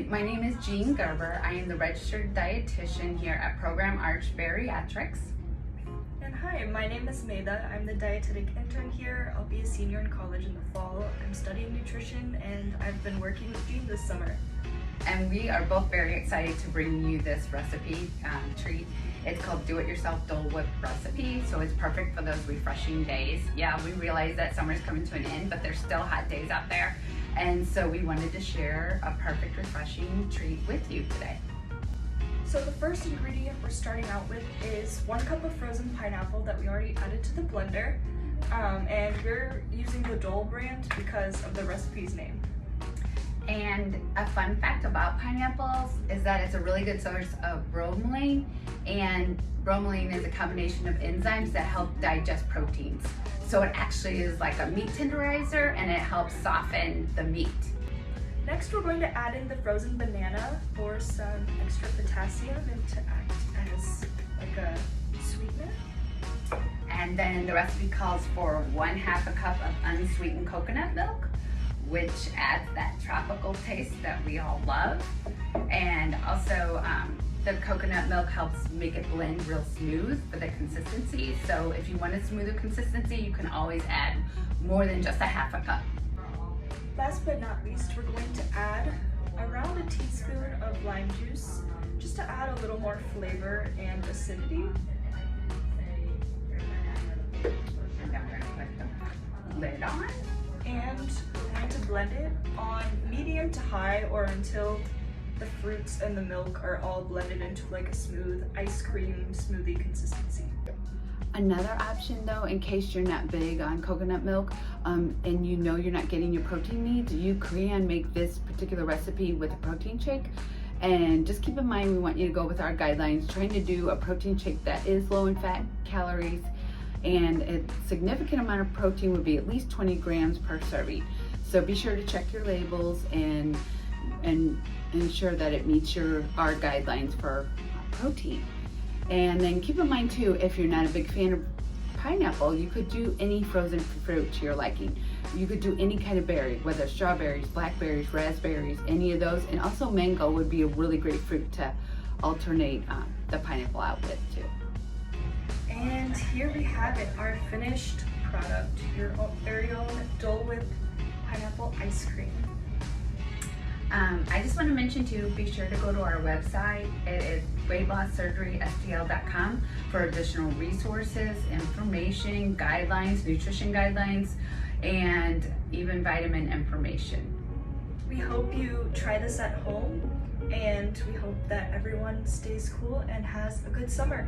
my name is Jean Gerber. I am the registered dietitian here at program Arch Bariatrics. And hi, my name is Maida. I'm the dietetic intern here. I'll be a senior in college in the fall. I'm studying nutrition and I've been working with Jean this summer. And we are both very excited to bring you this recipe treat. It's called Do-It-Yourself Dole Whip recipe, so it's perfect for those refreshing days. Yeah, we realize that summer's coming to an end, but there's still hot days out there. And so we wanted to share a perfect refreshing treat with you today. So the first ingredient we're starting out with is 1 cup of frozen pineapple that we already added to the blender. And we're using the Dole brand because of the recipe's name. And a fun fact about pineapples is that it's a really good source of bromelain, and bromelain is a combination of enzymes that help digest proteins. So it actually is like a meat tenderizer, and it helps soften the meat. Next, we're going to add in the frozen banana for some extra potassium and to act as like a sweetener. And then the recipe calls for 1/2 a cup of unsweetened coconut milk, which adds that tropical taste that we all love. And also the coconut milk helps make it blend real smooth for the consistency. So if you want a smoother consistency, you can always add more than just 1/2 a cup. Last but not least, we're going to add around a teaspoon of lime juice just to add a little more flavor and acidity. And then we're going to put the lid on. And we're going to blend it on medium to high, or until the fruits and the milk are all blended into like a smooth ice cream smoothie consistency. Another option though, in case you're not big on coconut milk and you know you're not getting your protein needs, you can make this particular recipe with a protein shake. And just keep in mind, we want you to go with our guidelines, trying to do a protein shake that is low in fat, calories, and a significant amount of protein would be at least 20 grams per serving. So be sure to check your labels and ensure that it meets our guidelines for protein. And then keep in mind too, if you're not a big fan of pineapple, you could do any frozen fruit to your liking. You could do any kind of berry, whether strawberries, blackberries, raspberries, any of those. And also mango would be a really great fruit to alternate the pineapple out with too. And here we have it, our finished product, your very own Dole Whip pineapple ice cream. I just want to mention too, be sure to go to our website. It is weightlosssurgerystl.com for additional resources, information, guidelines, nutrition guidelines, and even vitamin information. We hope you try this at home, and we hope that everyone stays cool and has a good summer.